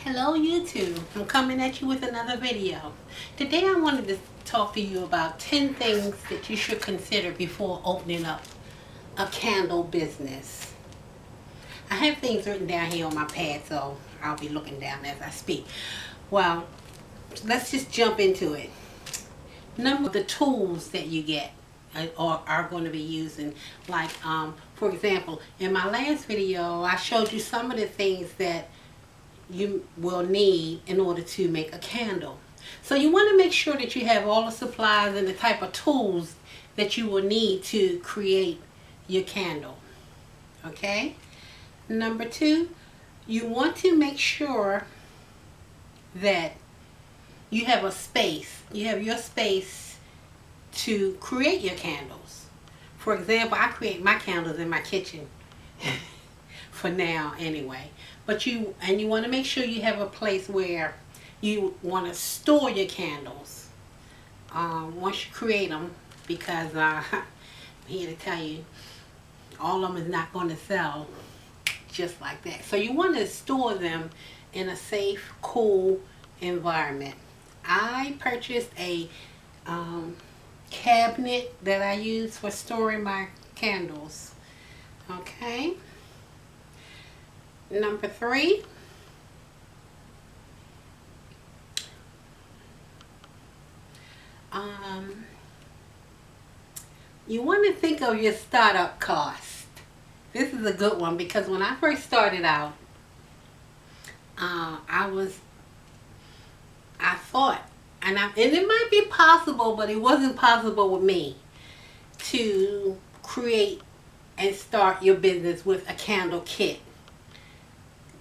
Hello YouTube, I'm coming at you with another video. Today I wanted to talk to you about 10 things that you should consider before opening up a candle business. I have things written down here on my pad, so I'll be looking down as I speak. Well, let's just jump into it. Number the tools that you get or are going to be using, like for example, in my last video I showed you some of the things that you will need in order to make a candle. So you want to make sure that you have all the supplies and the type of tools that you will need to create your candle. Okay? Number two, you want to make sure that you have a space. You have your space to create your candles. For example, I create my candles in my kitchen. For now anyway. But you want to make sure you have a place where you want to store your candles once you create them, because I'm here to tell you all of them is not going to sell just like that. So you want to store them in a safe, cool environment. I purchased a cabinet that I use for storing my candles. Okay. Number three, you want to think of your startup cost. This is a good one because when I first started out, I thought, and it might be possible, but it wasn't possible with me to create and start your business with a candle kit.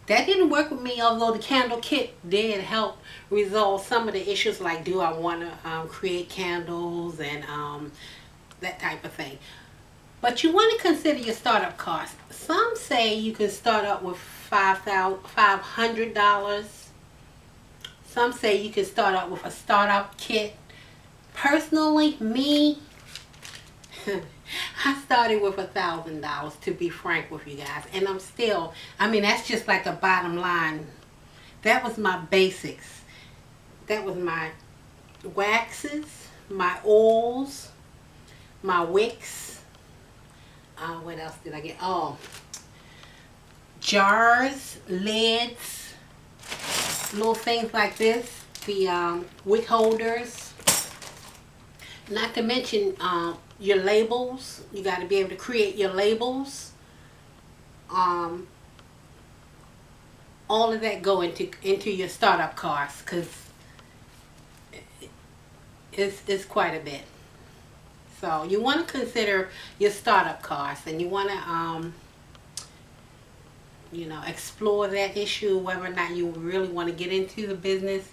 That didn't work with me, although the candle kit did help resolve some of the issues, like do I want to create candles and that type of thing. But you want to consider your startup cost. Some say you can start up with $500. Some say you can start out with a startup kit. Personally, me, I started with $1,000, to be frank with you guys, and I'm still, that's just like the bottom line. That was my basics. That was my waxes, my oils, my wicks. What else did I get? Oh, jars, lids, little things like this, the wick holders. Not to mention your labels. You got to be able to create your labels. All of that go into your startup costs, because it's quite a bit. So you want to consider your startup costs, and you want to explore that issue, whether or not you really want to get into the business,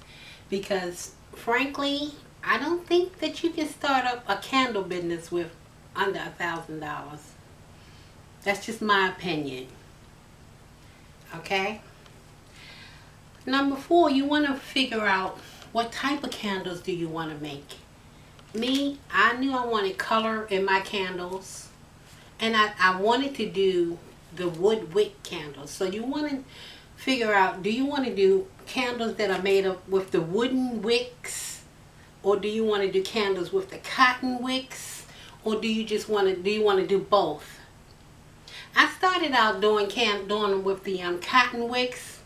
because frankly, I don't think that you can start up a candle business with under $1,000. That's just my opinion. Okay? Number four, you want to figure out what type of candles do you want to make. Me, I knew I wanted color in my candles, and I wanted to do the wood wick candles. So you want to figure out, do you want to do candles that are made of with the wooden wicks, or do you want to do candles with the cotton wicks, or do you want to do both? I started out doing them with the cotton wicks,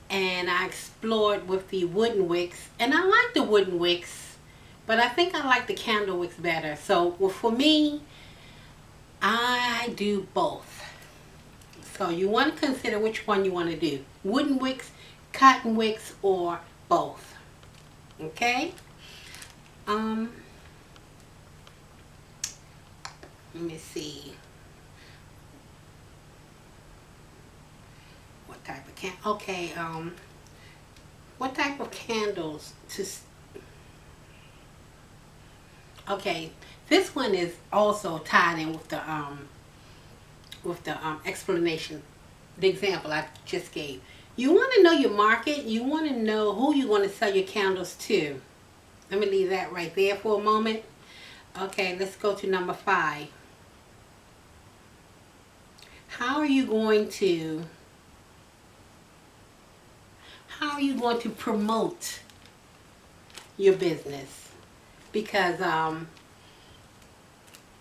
and I explored with the wooden wicks, and I like the wooden wicks, but I think I like the candle wicks better. So for me, I do both. So you want to consider which one you want to do: wooden wicks, cotton wicks, or both. Okay? Let me see. What type of what type of candles to... Okay, this one is also tied in with the explanation, the example I just gave. You want to know your market. You want to know who you want to sell your candles to. Let me leave that right there for a moment. Okay, let's go to number 5. How are you going to how are you going to promote your business? Because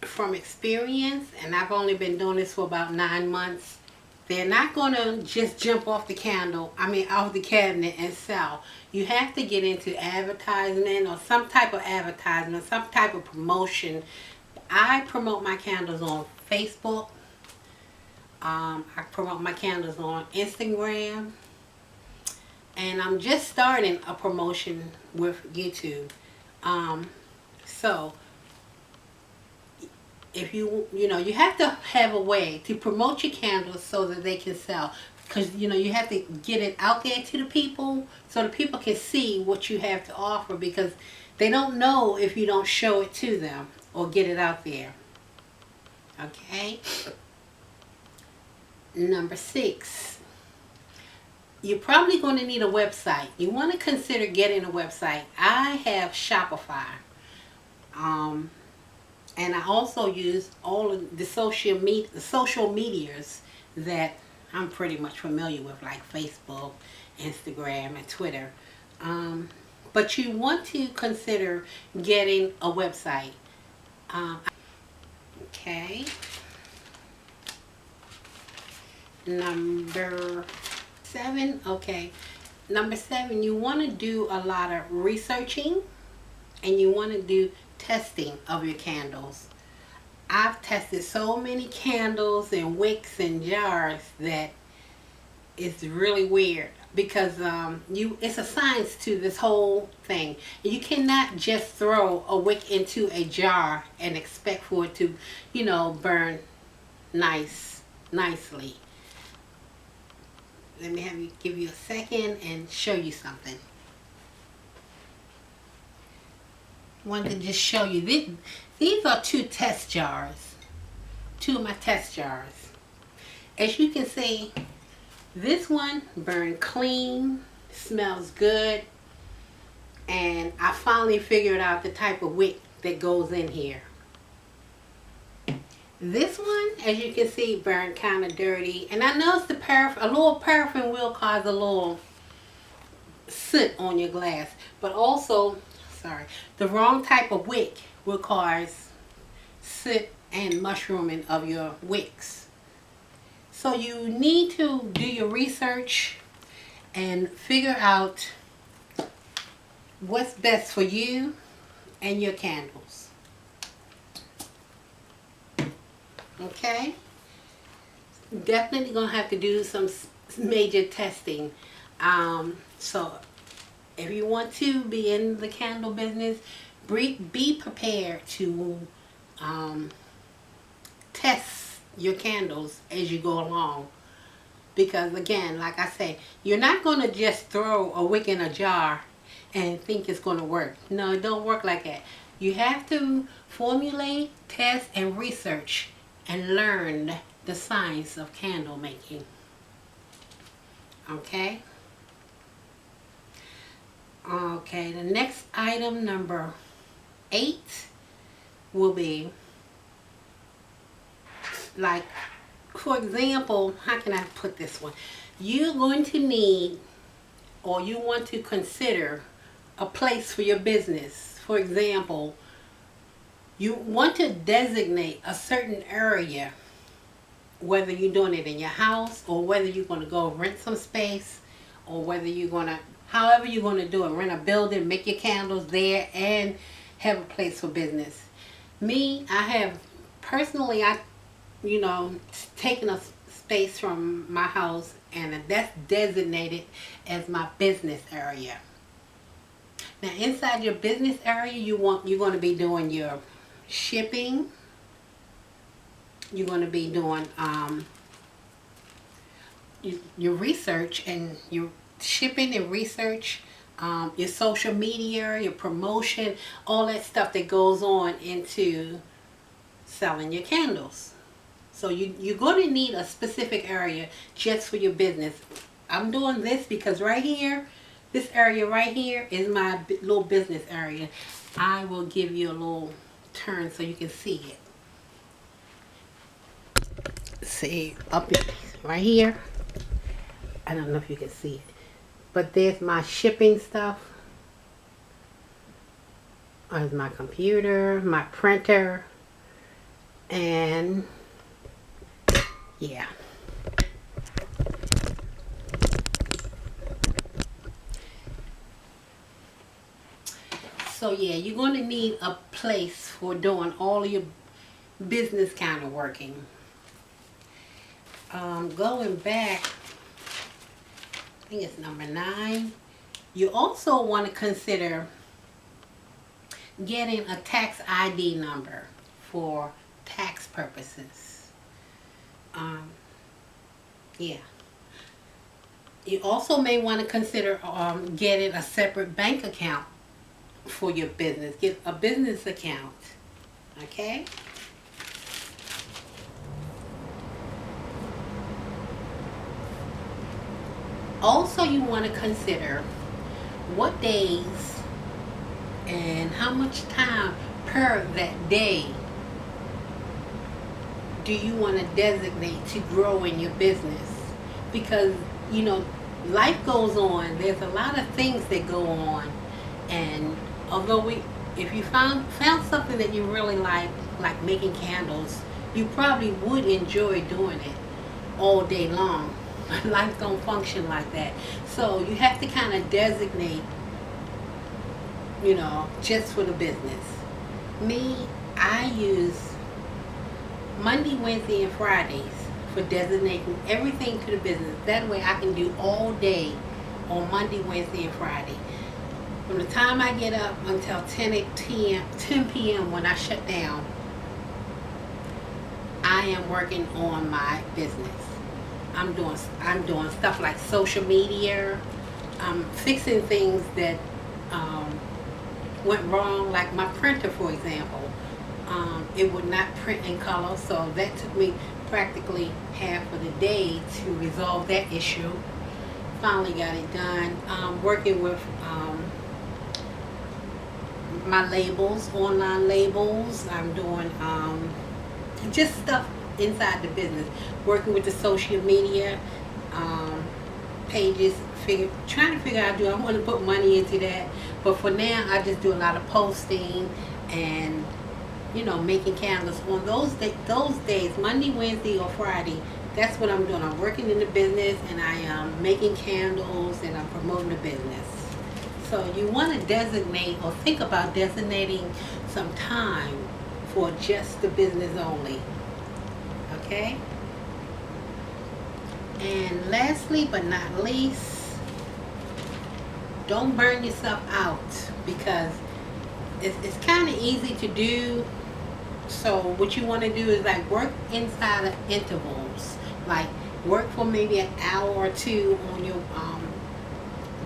from experience, and I've only been doing this for about 9 months, they're not going to just jump off the off the cabinet and sell. You have to get into advertisement or some type of advertisement, some type of promotion. I promote my candles on Facebook. I promote my candles on Instagram. And I'm just starting a promotion with YouTube. So if you have to have a way to promote your candles so that they can sell, because you have to get it out there to the people so the people can see what you have to offer, because they don't know if you don't show it to them or get it out there. Okay. Number 6, you're probably going to need a website. You want to consider getting a website. I have Shopify. And I also use all of the social medias that I'm pretty much familiar with, like Facebook, Instagram, and Twitter. But you want to consider getting a website. Okay. Number 7. Okay. Number 7, you want to do a lot of researching, and you want to do testing of your candles. I've tested so many candles and wicks and jars that it's really weird, because it's a science to this whole thing. You cannot just throw a wick into a jar and expect for it to, burn nicely. Let me give you a second and show you something. I wanted to just show you. These are 2 test jars. 2 of my test jars. As you can see, this one burned clean, smells good, and I finally figured out the type of wick that goes in here. This one, as you can see, burned kind of dirty, and I noticed a little paraffin will cause a little soot on your glass, but also, the wrong type of wick will cause soot and mushrooming of your wicks. So you need to do your research and figure out what's best for you and your candles. Okay? Definitely gonna have to do some major testing. So if you want to be in the candle business, be prepared to test your candles as you go along. Because again, like I say, you're not going to just throw a wick in a jar and think it's going to work. No, it don't work like that. You have to formulate, test, and research and learn the science of candle making. Okay? Okay, the next item, number 8, will be, like, for example, how can I put this one? You're going to need, or you want to consider, a place for your business. For example, you want to designate a certain area, whether you're doing it in your house or whether you're going to go rent some space, or whether you're going to, however you're going to do it, rent a building, make your candles there, and have a place for business. Me, I have, personally, taken a space from my house, and that's designated as my business area. Now, inside your business area, you're going to be doing your shipping. You're going to be doing your research, and your shipping and research, your social media, your promotion, all that stuff that goes on into selling your candles. So you're going to need a specific area just for your business. I'm doing this because right here, this area right here is my little business area. I will give you a little turn so you can see it. See, up right here. I don't know if you can see it. But there's my shipping stuff. There's my computer, my printer, and yeah. So yeah, you're going to need a place for doing all of your business kind of working. Going back, I think it's number 9. You also want to consider getting a tax ID number for tax purposes. Yeah. You also may want to consider getting a separate bank account for your business. Get a business account. Okay? Also, you want to consider what days and how much time per that day do you want to designate to grow in your business. Because, life goes on. There's a lot of things that go on. And although if you found something that you really like making candles, you probably would enjoy doing it all day long. But life don't function like that. So you have to kind of designate, just for the business. Me, I use Monday, Wednesday, and Fridays for designating everything to the business. That way I can do all day on Monday, Wednesday, and Friday. From the time I get up until 10 p.m. when I shut down, I am working on my business. I'm doing stuff like social media. I'm fixing things that went wrong, like my printer, for example. It would not print in color, so that took me practically half of the day to resolve that issue. Finally got it done. Working with my labels, online labels. I'm doing just stuff inside the business. Working with the social media pages. Trying to figure out, do I want to put money into that? But for now, I just do a lot of posting and making candles on those days, Monday, Wednesday, or Friday. That's what I'm doing. I'm working in the business, and I am making candles, and I'm promoting the business. So you want to designate or think about designating some time for just the business only. Okay? And lastly but not least, don't burn yourself out, because it's kind of easy to do. So what you want to do is like work inside of intervals. Like work for maybe an hour or two on your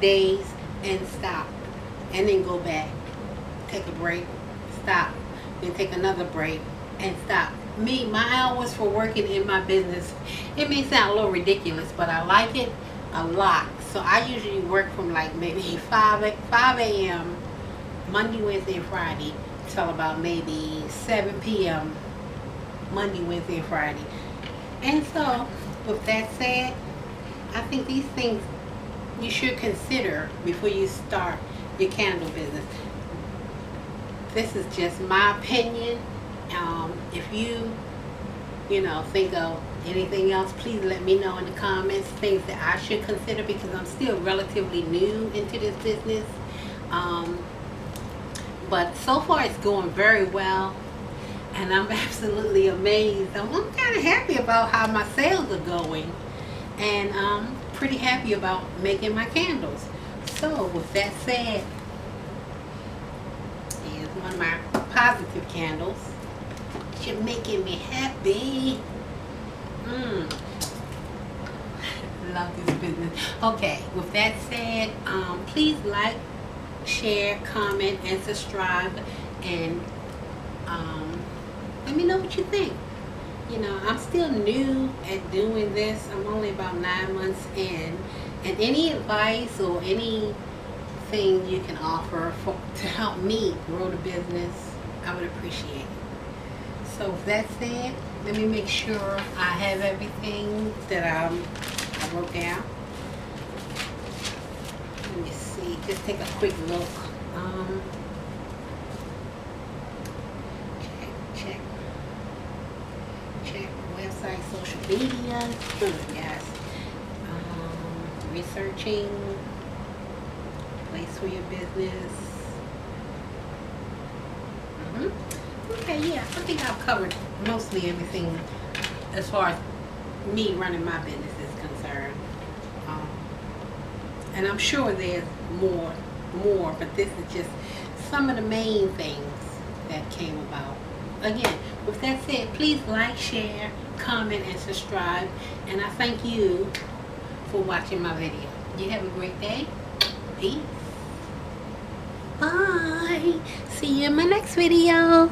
days and stop. And then go back. Take a break. Stop. Then take another break and stop. My hours for working in my business, it may sound a little ridiculous, but I like it a lot. So I usually work from like maybe 5 a.m. Monday, Wednesday, and Friday till about maybe 7 p.m. Monday, Wednesday, and Friday. And so, with that said, I think these things you should consider before you start your candle business. This is just my opinion. If you think of anything else, please let me know in the comments, things that I should consider, because I'm still relatively new into this business. But so far it's going very well, and I'm absolutely amazed. I'm kind of happy about how my sales are going, and I'm pretty happy about making my candles. So with that said, here's one of my positive candles. You're making me happy. Love this business. Okay, with that said, please like, share, comment, and subscribe, and let me know what you think. I'm still new at doing this. I'm only about 9 months in, and any advice or anything you can offer to help me grow the business, I would appreciate it. So with that said, let me make sure I have everything that I wrote down. just take a quick look. Check website, social media. Yes. Researching place for your business. Okay, yeah, I think I've covered mostly everything as far as me running my business is concerned. And I'm sure there's more, but this is just some of the main things that came about. Again, with that said, please like, share, comment, and subscribe. And I thank you for watching my video. You have a great day. Peace. Bye. See you in my next video.